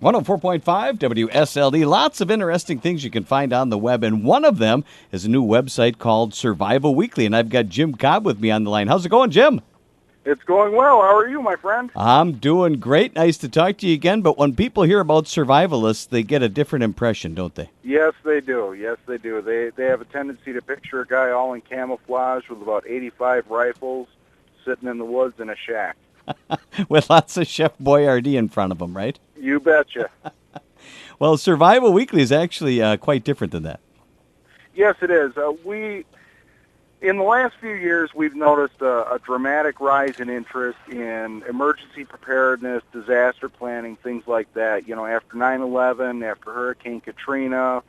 104.5 WSLD. Lots of interesting things you can find on the web, and one of them is a new website called Survival Weekly, and I've got Jim Cobb with me on the line. How's it going, Jim? It's going well. How are you, my friend? I'm doing great. Nice to talk to you again, but when people hear about survivalists, they get a different impression, don't they? Yes, they do. Yes, they do. They have a tendency to picture a guy all in camouflage with about 85 rifles sitting in the woods in a shack. With lots of Chef Boyardee in front of them, right? You betcha. Well, Survival Weekly is actually quite different than that. Yes, it is. In the last few years, we've noticed a dramatic rise in interest in emergency preparedness, disaster planning, things like that. You know, after 9/11, after Hurricane Katrina,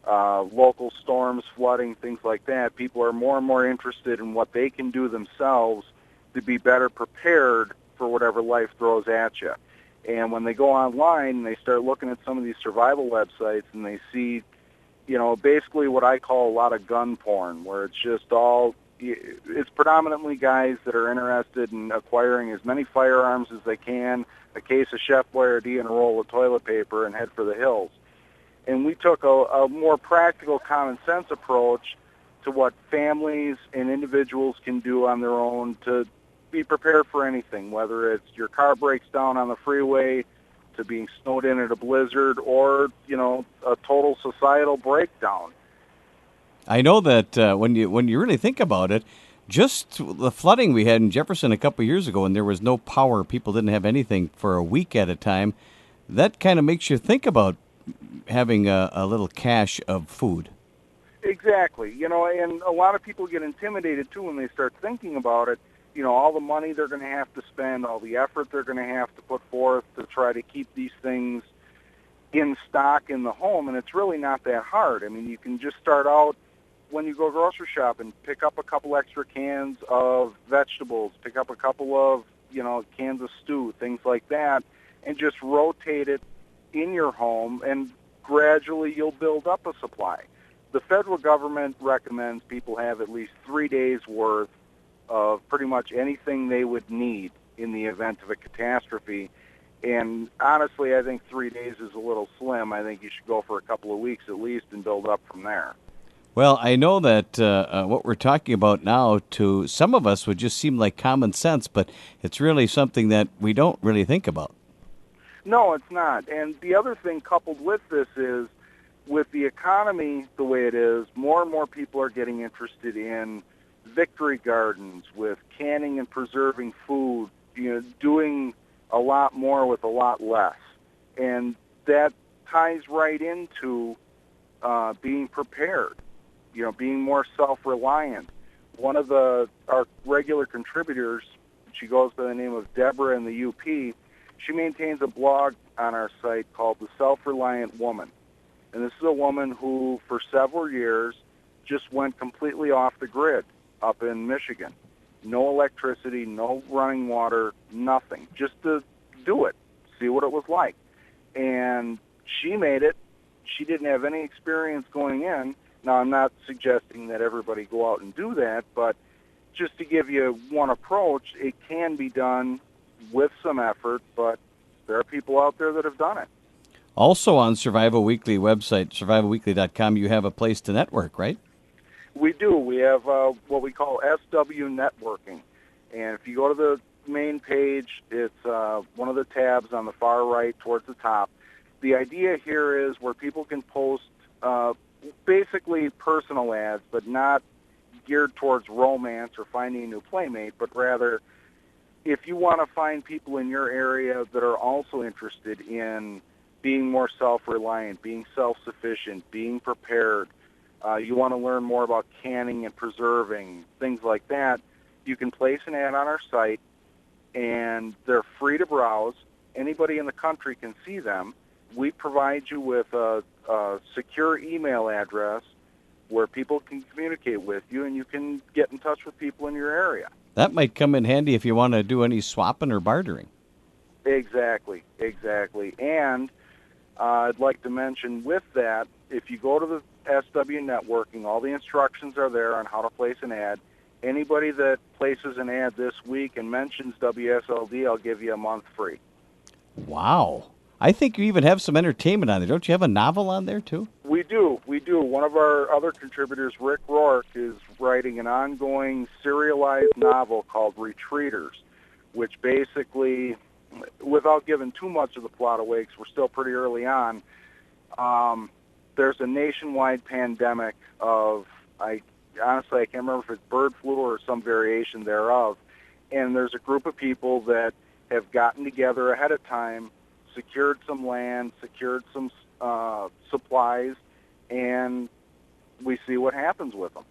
local storms, flooding, things like that, people are more and more interested in what they can do themselves to be better prepared for whatever life throws at you. And when they go online and they start looking at some of these survival websites and they see, you know, basically what I call a lot of gun porn, where it's just it's predominantly guys that are interested in acquiring as many firearms as they can, a case of Chef Boyardee and a roll of toilet paper, and head for the hills. And we took a more practical, common sense approach to what families and individuals can do on their own to be prepared for anything, whether it's your car breaks down on the freeway, to being snowed in at a blizzard, or, you know, a total societal breakdown. I know that when you really think about it, just the flooding we had in Jefferson a couple of years ago, and there was no power, people didn't have anything for a week at a time, that kind of makes you think about having a little cache of food. Exactly. You know, and a lot of people get intimidated, too, when they start thinking about it. You know, all the money they're going to have to spend, all the effort they're going to have to put forth to try to keep these things in stock in the home, and it's really not that hard. I mean, you can just start out when you go grocery shopping, pick up a couple extra cans of vegetables, pick up a couple of, you know, cans of stew, things like that, and just rotate it in your home, and gradually you'll build up a supply. The federal government recommends people have at least 3 days' worth of pretty much anything they would need in the event of a catastrophe. And honestly, I think 3 days is a little slim. I think you should go for a couple of weeks at least and build up from there. Well, I know that what we're talking about now to some of us would just seem like common sense, but it's really something that we don't really think about. No, it's not. And the other thing coupled with this is, with the economy the way it is, more and more people are getting interested in victory gardens, with canning and preserving food, you know, doing a lot more with a lot less. And that ties right into being prepared, you know, being more self-reliant. One of our regular contributors, she goes by the name of Deborah in the UP, she maintains a blog on our site called The Self-Reliant Woman. And this is a woman who, for several years, just went completely off the grid up in Michigan. No electricity, no running water, nothing. Just to do it, see what it was like. And she made it. She didn't have any experience going in. Now, I'm not suggesting that everybody go out and do that, but just to give you one approach, it can be done with some effort, but there are people out there that have done it. Also on Survival Weekly website, survivalweekly.com, you have a place to network, right? We do. We have what we call SW Networking. And if you go to the main page, it's one of the tabs on the far right towards the top. The idea here is where people can post basically personal ads, but not geared towards romance or finding a new playmate, but rather if you want to find people in your area that are also interested in being more self-reliant, being self-sufficient, being prepared, you want to learn more about canning and preserving, things like that, you can place an ad on our site, and they're free to browse. Anybody in the country can see them. We provide you with a secure email address where people can communicate with you, and you can get in touch with people in your area. That might come in handy if you want to do any swapping or bartering. Exactly. And I'd like to mention with that, if you go to the SW Networking, all the instructions are there on how to place an ad. Anybody that places an ad this week and mentions WSLD, I'll give you a month free. Wow. I think you even have some entertainment on there. Don't you have a novel on there, too? We do. We do. One of our other contributors, Rick Rourke, is writing an ongoing serialized novel called Retreaters, which basically, without giving too much of the plot away, because we're still pretty early on, there's a nationwide pandemic of, honestly, I can't remember if it's bird flu or some variation thereof, and there's a group of people that have gotten together ahead of time, secured some land, secured some supplies, and we see what happens with them.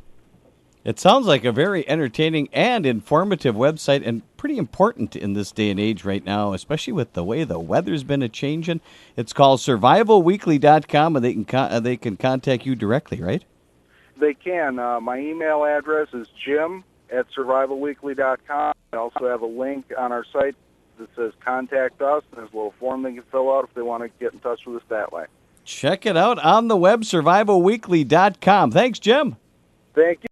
It sounds like a very entertaining and informative website, and pretty important in this day and age right now, especially with the way the weather's been a-changing. It's called survivalweekly.com, and they can contact you directly, right? They can. My email address is jim@survivalweekly.com. I also have a link on our site that says contact us, and there's a little form they can fill out if they want to get in touch with us that way. Check it out on the web, survivalweekly.com. Thanks, Jim. Thank you.